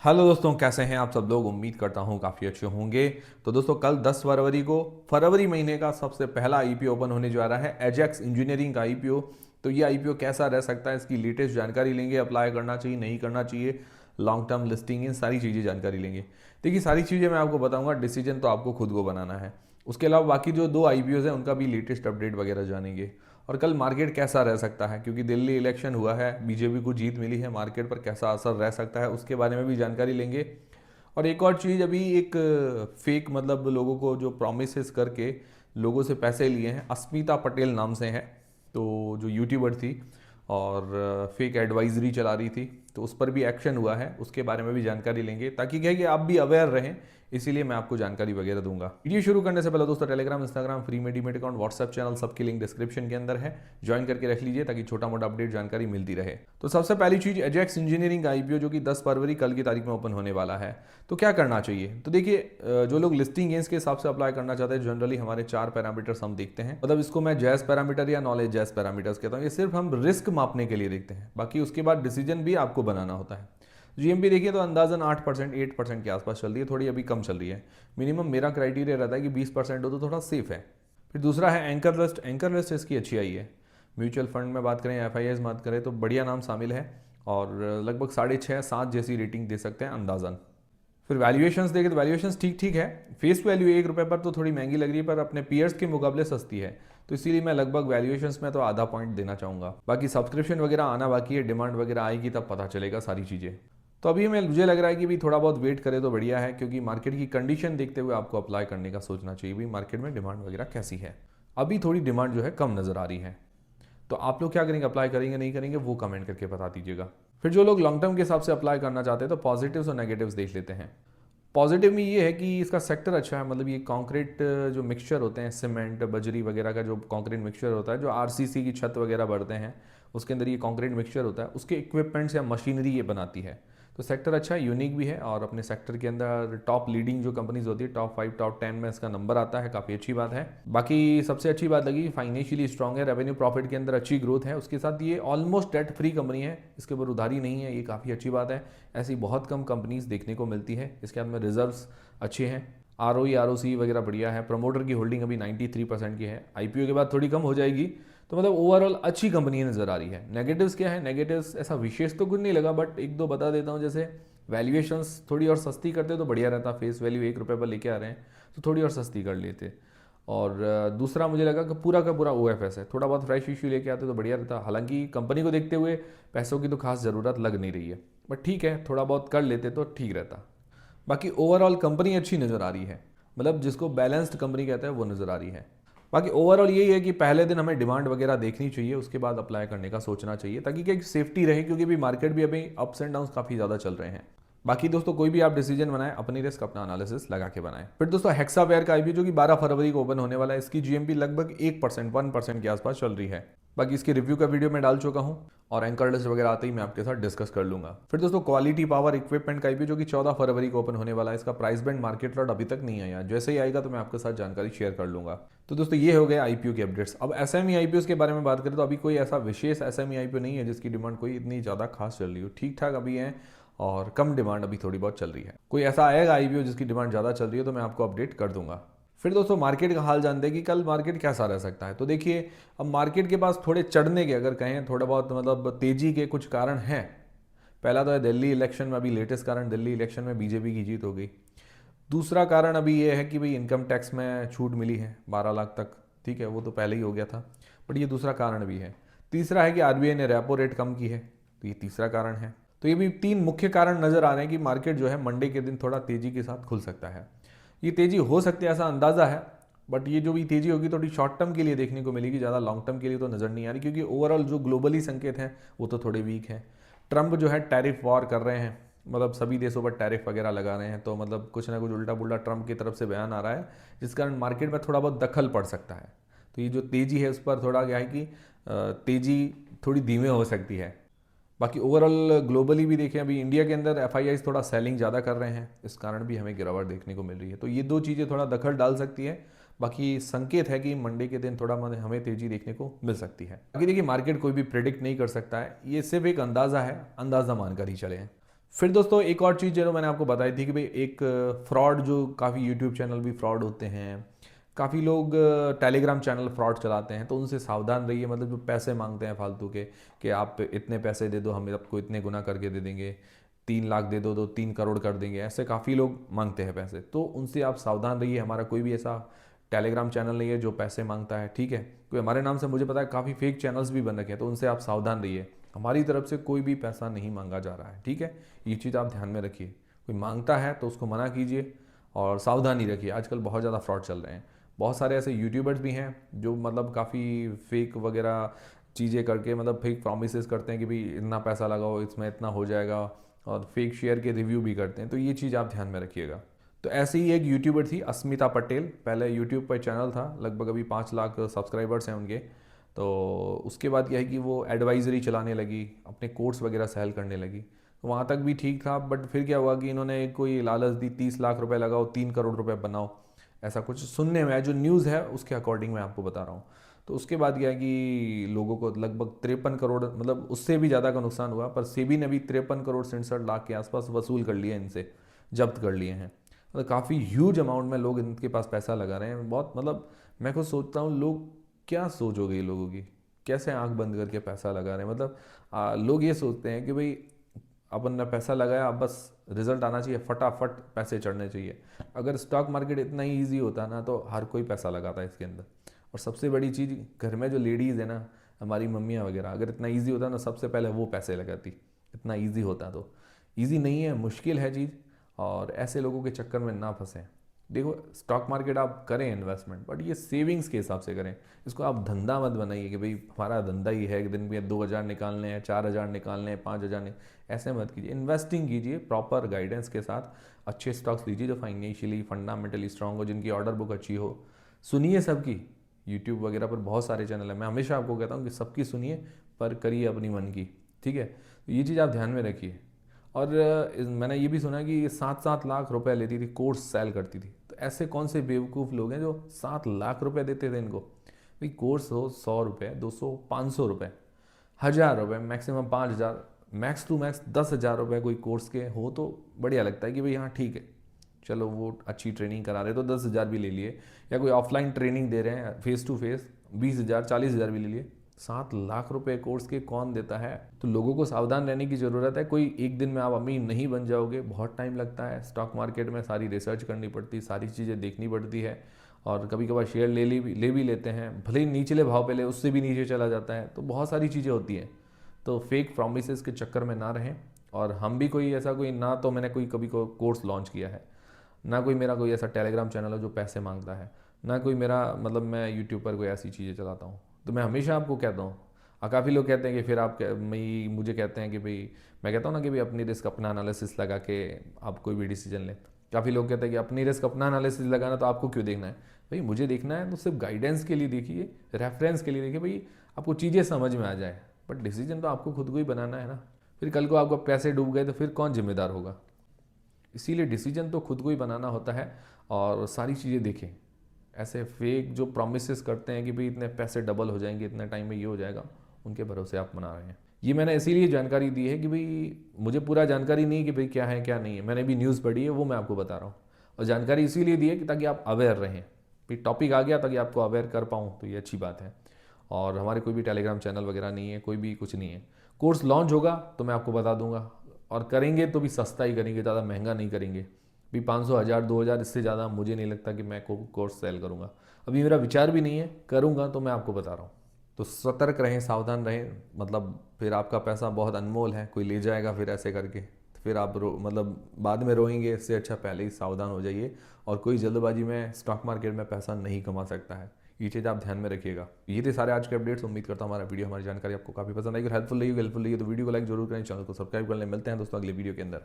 Hello दोस्तों, कैसे हैं आप सब लोग। उम्मीद करता हूं काफ़ी अच्छे होंगे। तो दोस्तों, कल 10 फरवरी को फरवरी महीने का सबसे पहला आईपीओ ओपन होने जा रहा है, एजेक्स इंजीनियरिंग का आईपीओ। तो ये आईपीओ कैसा रह सकता है, इसकी लेटेस्ट जानकारी लेंगे। अप्लाई करना चाहिए, नहीं करना चाहिए, लॉन्ग टर्म लिस्टिंग, इन सारी चीज़ें जानकारी लेंगे। देखिए, सारी चीज़ें मैं आपको बताऊंगा, डिसीजन तो आपको खुद को बनाना है। उसके अलावा बाकी जो दो आईपीओज हैं उनका भी लेटेस्ट अपडेट वगैरह जानेंगे। और कल मार्केट कैसा रह सकता है, क्योंकि दिल्ली इलेक्शन हुआ है, बीजेपी को जीत मिली है, मार्केट पर कैसा असर रह सकता है उसके बारे में भी जानकारी लेंगे। और एक और चीज़, अभी एक फेक मतलब लोगों को जो प्रोमिस करके लोगों से पैसे लिए हैं, अस्मिता पटेल नाम से है, तो जो यूट्यूबर थी और फेक एडवाइजरी चला रही थी, तो उस पर भी एक्शन हुआ है, उसके बारे में भी जानकारी लेंगे, ताकि क्या है कि आप भी अवेयर रहें। इसीलिए मैं आपको जानकारी वगैरह दूंगा। वीडियो शुरू करने से पहले दोस्तों, टेलीग्राम, इंस्टाग्राम, फ्री में डीमेट अकाउंट, व्हाट्सएप चैनल, सबकी लिंक डिस्क्रिप्शन के अंदर है, ज्वाइन करके रख लीजिए ताकि छोटा मोटा अपडेट जानकारी मिलती रहे। तो सबसे पहली चीज, एजेक्स इंजीनियरिंग का आईपीओ जो कि 10 फरवरी कल की तारीख में ओपन होने वाला है। तो क्या करना चाहिए, तो देखिए, जो लोग लिस्टिंग गेंस के हिसाब से अप्लाई करना चाहते हैं, जनरली हमारे 4 पैरामीटर्स हम देखते हैं। मतलब इसको मैं जैस पैरामीटर या नॉलेज जैस पैरामीटर्स कहता हूँ। ये सिर्फ हम रिस्क मापने के लिए देखते हैं, बाकी उसके बाद डिसीजन भी आपको बनाना होता है। जीएमपी देखिए तो अंदाजन 8% के आसपास चल रही है, थोड़ी अभी कम चल रही है। मिनिमम मेरा क्राइटेरिया रहता है कि 20% हो तो थोड़ा सेफ है। फिर दूसरा है एंकर लिस्ट। एंकर लिस्ट इसकी अच्छी आई है। म्यूचुअल फंड में बात करें, एफआईआई बात करें, तो बढ़िया नाम शामिल है और लगभग 6.5-7 जैसी रेटिंग दे सकते हैं अंदाजन। फिर वैल्यूएशंस देखें तो वैल्यूएशंस ठीक ठीक है। फेस वैल्यू ₹1 पर तो थोड़ी महंगी लग रही है, पर अपने पीयर्स के मुकाबले सस्ती है। तो इसीलिए मैं लगभग वैल्यूएशंस में तो आधा पॉइंट देना चाहूँगा। बाकी सब्सक्रिप्शन वगैरह आना बाकी है, डिमांड वगैरह आएगी तब पता चलेगा सारी चीज़ें। तो अभी मुझे लग रहा है कि भी थोड़ा बहुत वेट करें तो बढ़िया है, क्योंकि मार्केट की कंडीशन देखते हुए आपको अप्लाई करने का सोचना चाहिए भी मार्केट में डिमांड वगैरह कैसी है। अभी थोड़ी डिमांड जो है कम नज़र आ रही है। तो आप लोग क्या करेंगे, अप्लाई करेंगे नहीं करेंगे, वो कमेंट करके बता दीजिएगा। फिर जो लोग लॉन्ग टर्म के हिसाब से अप्लाई करना चाहते हैं, तो पॉजिटिव्स और नेगेटिव्स देख लेते हैं। पॉजिटिव में ये है कि इसका सेक्टर अच्छा है। मतलब ये कंक्रीट जो मिक्सचर होते हैं, सीमेंट बजरी वगैरह का जो कंक्रीट मिक्सचर होता है, जो आरसीसी की छत वगैरह बढ़ते हैं, उसके अंदर ये कंक्रीट मिक्सचर होता है, उसके इक्विपमेंट्स या मशीनरी ये बनाती है। तो सेक्टर अच्छा है, यूनिक भी है, और अपने सेक्टर के अंदर टॉप लीडिंग जो कंपनीज होती है, टॉप 5 टॉप 10 में इसका नंबर आता है, काफ़ी अच्छी बात है। बाकी सबसे अच्छी बात लगी, फाइनेंशियली स्ट्रांग है, रेवेन्यू प्रॉफिट के अंदर अच्छी ग्रोथ है। उसके साथ ये ऑलमोस्ट डेट फ्री कंपनी है, इसके ऊपर उधारी नहीं है, ये काफ़ी अच्छी बात है। ऐसी बहुत कम कंपनीज देखने को मिलती है। इसके अंदर रिजर्व्स अच्छे हैं, आरओई आरओसी वगैरह बढ़िया है। प्रमोटर की होल्डिंग अभी 93% की है, आईपीओ के बाद थोड़ी कम हो जाएगी। तो मतलब ओवरऑल अच्छी कंपनी नज़र आ रही है। नेगेटिव्स क्या है, नेगेटिव्स ऐसा विशेष तो कुछ नहीं लगा, बट एक दो बता देता हूँ। जैसे वैल्यूएशंस थोड़ी और सस्ती करते तो बढ़िया रहता। फेस वैल्यू ₹1 पर लेके आ रहे हैं, तो थोड़ी और सस्ती कर लेते। और दूसरा मुझे लगा कि पूरा का पूरा ओएफएस है, थोड़ा बहुत फ्रेश इश्यू लेके आते तो बढ़िया रहता। हालांकि कंपनी को देखते हुए पैसों की तो खास ज़रूरत लग नहीं रही है, बट ठीक है, थोड़ा बहुत कर लेते तो ठीक रहता। बाकी ओवरऑल कंपनी अच्छी नज़र आ रही है, मतलब जिसको बैलेंस्ड कंपनी कहते हैं वो नज़र आ रही है। बाकी ओवरऑल यही है कि पहले दिन हमें डिमांड वगैरह देखनी चाहिए, उसके बाद अप्लाई करने का सोचना चाहिए, ताकि क्या सेफ्टी रहे, क्योंकि भी मार्केट भी अभी अप्स एंड डाउन्स काफ़ी ज़्यादा चल रहे हैं। बाकी दोस्तों, कोई भी आप डिसीजन बनाएं, अपनी रिस्क अपना एनालिसिस लगा के बनाएं। फिर दोस्तों, हेक्सावेयर का आईपीओ जो कि 12 फरवरी को ओपन होने वाला है, इसकी जीएमपी लगभग 1% के आसपास चल रही है। बाकी इसकी रिव्यू का वीडियो मैं डाल चुका हूं, और एंकर लिस्ट वगैरह आते ही मैं आपके साथ डिस्कस कर लूंगा। फिर दोस्तों, क्वालिटी पावर इक्विपमेंट का आईपीओ जो कि 14 फरवरी को ओपन होने वाला है, इसका प्राइस बैंड मार्केट लॉट अभी तक नहीं आया, जैसे ही आएगा तो मैं आपके साथ जानकारी शेयर कर लूंगा। तो दोस्तों, ये हो गया आईपीओ के अपडेट्स। अब एसएमई आईपीओ के बारे में बात करें तो अभी कोई ऐसा विशेष एसएमई आईपीओ नहीं है जिसकी डिमांड कोई इतनी ज़्यादा खास चल रही हो, ठीक ठाक अभी है, और कम डिमांड अभी थोड़ी बहुत चल रही है। कोई ऐसा आएगा आईपीओ जिसकी डिमांड ज़्यादा चल रही है तो मैं आपको अपडेट कर दूंगा। फिर दोस्तों, मार्केट का हाल जानते हैं कि कल मार्केट कैसा रह सकता है। तो देखिए, अब मार्केट के पास थोड़े चढ़ने के, अगर कहें थोड़ा बहुत मतलब तेजी के कुछ कारण हैं। पहला तो है दिल्ली इलेक्शन में, अभी लेटेस्ट कारण दिल्ली इलेक्शन में बीजेपी की जीत हो गई। दूसरा कारण अभी ये है कि भाई इनकम टैक्स में छूट मिली है 12 लाख तक, ठीक है, वो तो पहले ही हो गया था, बट ये दूसरा कारण भी है। तीसरा है कि आरबीआई ने रेपो रेट कम की है, तो ये तीसरा कारण है। तो ये भी 3 मुख्य कारण नजर आ रहे हैं कि मार्केट जो है मंडे के दिन थोड़ा तेजी के साथ खुल सकता है। ये तेजी हो सकती है ऐसा अंदाजा है, बट ये जो भी तेजी होगी थोड़ी शॉर्ट टर्म के लिए देखने को मिलेगी, ज़्यादा लॉन्ग टर्म के लिए तो नज़र नहीं आ रही, क्योंकि ओवरऑल जो ग्लोबली संकेत हैं वो तो थोड़े वीक हैं। ट्रंप जो है टैरिफ वॉर कर रहे हैं, मतलब सभी देशों पर टैरिफ वगैरह लगा रहे हैं, तो मतलब कुछ ना कुछ उल्टा पुल्टा ट्रंप की तरफ से बयान आ रहा है, जिस कारण मार्केट में थोड़ा बहुत दखल पड़ सकता है। तो ये जो तेज़ी है उस पर थोड़ा क्या है कि तेज़ी थोड़ी धीमे हो सकती है। बाकी ओवरऑल ग्लोबली भी देखें, अभी इंडिया के अंदर एफआईआई थोड़ा सेलिंग ज़्यादा कर रहे हैं, इस कारण भी हमें गिरावट देखने को मिल रही है। तो ये दो चीज़ें थोड़ा दखल डाल सकती है। बाकी संकेत है कि मंडे के दिन थोड़ा हमें तेज़ी देखने को मिल सकती है। बाकी देखिए, मार्केट कोई भी प्रिडिक्ट नहीं कर सकता है, ये सिर्फ एक अंदाज़ा है, अंदाज़ा मानकर ही चले हैं। फिर दोस्तों एक और चीज़ जो मैंने आपको बताई थी कि भाई एक फ्रॉड, जो काफ़ी यूट्यूब चैनल भी फ्रॉड होते हैं, काफ़ी लोग टेलीग्राम चैनल फ्रॉड चलाते हैं, तो उनसे सावधान रहिए। मतलब जो पैसे मांगते हैं फालतू के, कि आप इतने पैसे दे दो, हम आपको इतने गुना करके दे देंगे, 3 लाख दे दो तो 3 करोड़ कर देंगे, ऐसे काफ़ी लोग मांगते हैं पैसे, तो उनसे आप सावधान रहिए। हमारा कोई भी ऐसा टेलीग्राम चैनल नहीं है जो पैसे मांगता है, ठीक है। कोई हमारे नाम से, मुझे पता है काफ़ी फेक चैनल्स भी बन रखे हैं, तो उनसे आप सावधान रहिए। हमारी तरफ से कोई भी पैसा नहीं मांगा जा रहा है, ठीक है। ये चीज़ आप ध्यान में रखिए। कोई मांगता है तो उसको मना कीजिए और सावधानी रखिए। आजकल बहुत ज़्यादा फ्रॉड चल रहे हैं। बहुत सारे ऐसे यूट्यूबर्स भी हैं जो मतलब काफ़ी फेक वगैरह चीज़ें करके, मतलब फेक प्रॉमिसेस करते हैं कि भाई इतना पैसा लगाओ, इसमें इतना हो जाएगा, और फेक शेयर के रिव्यू भी करते हैं, तो ये चीज़ आप ध्यान में रखिएगा। तो ऐसे ही एक यूट्यूबर थी अस्मिता पटेल, पहले यूट्यूब पर चैनल था, लगभग अभी 5 लाख सब्सक्राइबर्स हैं उनके। तो उसके बाद क्या है कि वो एडवाइजरी चलाने लगी, अपने कोर्स वगैरह सेल करने लगी, तो वहाँ तक भी ठीक था। बट फिर क्या हुआ कि इन्होंने कोई लालच दी, 30 लाख रुपए लगाओ, 3 करोड़ रुपए बनाओ, ऐसा कुछ सुनने में है, जो न्यूज़ है उसके अकॉर्डिंग मैं आपको बता रहा हूँ। तो उसके बाद क्या है कि लोगों को लगभग 53 करोड़, मतलब उससे भी ज़्यादा का नुकसान हुआ, पर सेबी ने भी 53 करोड़ 67 लाख के आसपास वसूल कर लिए इनसे, जब्त कर लिए हैं। मतलब काफ़ी ह्यूज अमाउंट में लोग इनके पास पैसा लगा रहे हैं। बहुत मतलब मैं खुद सोचता हूँ, लोग क्या सोच हो गई लोगों की, कैसे आंख बंद करके पैसा लगा रहे हैं। मतलब लोग ये सोचते हैं कि भाई अपन ने पैसा लगाया, अब बस रिजल्ट आना चाहिए, फटाफट पैसे चढ़ने चाहिए। अगर स्टॉक मार्केट इतना ही ईजी होता ना तो हर कोई पैसा लगाता है इसके अंदर। और सबसे बड़ी चीज़, घर में जो लेडीज़ है ना, हमारी मम्मियाँ वगैरह, अगर इतना ईजी होता ना सबसे पहले वो पैसे लगाती, इतना ईजी होता तो। ईजी नहीं है, मुश्किल है चीज़, और ऐसे लोगों के चक्कर में ना फंसें। देखो, स्टॉक मार्केट आप करें इन्वेस्टमेंट, बट ये सेविंग्स के हिसाब से करें। इसको आप धंधा मत बनाइए कि भाई हमारा धंधा ही है कि दिन में 2 हज़ार निकालने हैं, 4 हज़ार निकालने हैं, 5 हज़ार नहीं। ऐसे मत कीजिए। इन्वेस्टिंग कीजिए प्रॉपर गाइडेंस के साथ। अच्छे स्टॉक्स लीजिए जो फाइनेंशियली फंडामेंटली स्ट्रांग हो, जिनकी ऑर्डर बुक अच्छी हो। सुनिए सबकी, यूट्यूब वगैरह पर बहुत सारे चैनल हैं, मैं हमेशा आपको कहता हूँ कि सबकी सुनिए, पर करिए अपनी मन की, ठीक है। तो ये चीज़ आप ध्यान में रखिए। और मैंने ये भी सुना कि 7-7 लाख रुपए लेती थी, कोर्स सेल करती थी। तो ऐसे कौन से बेवकूफ़ लोग हैं जो 7 लाख रुपए देते थे इनको। भाई कोर्स हो 100 रुपये, 200, 500 रुपये, 1000 रुपये, मैक्सिमम 5000, मैक्स टू मैक्स 10 हज़ार रुपये कोई कोर्स के हो तो बढ़िया लगता है कि भाई हाँ ठीक है, चलो वो अच्छी ट्रेनिंग करा रहे तो 10 हज़ार भी ले लिए। या कोई ऑफलाइन ट्रेनिंग दे रहे हैं फेस टू फेस, 20 हज़ार 40 हज़ार भी ले लिए। 7 लाख रुपए कोर्स के कौन देता है। तो लोगों को सावधान रहने की ज़रूरत है। कोई एक दिन में आप अमीर नहीं बन जाओगे, बहुत टाइम लगता है। स्टॉक मार्केट में सारी रिसर्च करनी पड़ती है, सारी चीज़ें देखनी पड़ती है, और कभी कभार शेयर ले भी लेते हैं, भले ही निचले भाव पे ले, उससे भी नीचे चला जाता है। तो बहुत सारी चीज़ें होती हैं। तो फेक प्रोमिस के चक्कर में ना रहें। और हम भी कोई ऐसा कोई ना, तो मैंने कोई कभी को कोर्स लॉन्च किया है, ना कोई मेरा कोई ऐसा टेलीग्राम चैनल है जो पैसे मांगता है, ना कोई मेरा मतलब मैं यूट्यूब पर कोई ऐसी चीज़ें चलाता हूँ। तो मैं हमेशा आपको कहता हूँ, काफ़ी लोग कहते हैं कि फिर आप मुझे कहते हैं कि भाई, मैं कहता हूँ ना कि भाई अपनी रिस्क अपना एनालिसिस लगा के आप कोई भी डिसीजन लें। काफ़ी लोग कहते हैं कि अपनी रिस्क अपना एनालिसिस लगाना, तो आपको क्यों देखना है भाई। मुझे देखना है तो सिर्फ गाइडेंस के लिए देखिए, रेफरेंस के लिए देखिए, भाई आपको चीज़ें समझ में आ जाए। बट डिसीजन तो आपको खुद को ही बनाना है ना। फिर कल को आपको पैसे डूब गए तो फिर कौन जिम्मेदार होगा। इसीलिए डिसीजन तो खुद को ही बनाना होता है। और सारी चीज़ें देखें। ऐसे फेक जो प्रोमिस करते हैं कि भाई इतने पैसे डबल हो जाएंगे, इतने टाइम में ये हो जाएगा, उनके भरोसे आप मना रहे हैं। ये मैंने इसीलिए जानकारी दी है कि भाई मुझे पूरा जानकारी नहीं कि भाई क्या है क्या नहीं है, मैंने भी न्यूज़ पढ़ी है, वो मैं आपको बता रहा हूँ। और जानकारी इसीलिए दी है कि ताकि आप अवेयर रहें। भाई टॉपिक आ गया ताकि आपको अवेयर कर पाऊँ, तो ये अच्छी बात है। और हमारे कोई भी टेलीग्राम चैनल वगैरह नहीं है, कोई भी कुछ नहीं है। कोर्स लॉन्च होगा तो मैं आपको बता दूंगा। और करेंगे तो भी सस्ता ही करेंगे, ज़्यादा महंगा नहीं करेंगे। भी 500, 1000, 2000, इससे ज़्यादा मुझे नहीं लगता कि मैं कोर्स सेल करूँगा। अभी मेरा विचार भी नहीं है, करूँगा तो मैं आपको बता रहा हूँ। तो सतर्क रहें, सावधान रहें। मतलब फिर आपका पैसा बहुत अनमोल है, कोई ले जाएगा फिर ऐसे करके, तो फिर आप मतलब बाद में रोएंगे। इससे अच्छा पहले ही सावधान हो जाइए। और कोई जल्दबाजी में स्टॉक मार्केट में पैसा नहीं कमा सकता है। ये चीज़ आप ध्यान में रखिएगा। ये थे सारे आज के अपडेट्स। उम्मीद करता हूँ हमारा वीडियो, हमारी जानकारी आपको काफ़ी पसंद आई। अगर हेल्पफुल रही है तो वीडियो को लाइक जरूर करें, चैनल को सब्सक्राइब कर लें। मिलते हैं दोस्तों अगले वीडियो के अंदर।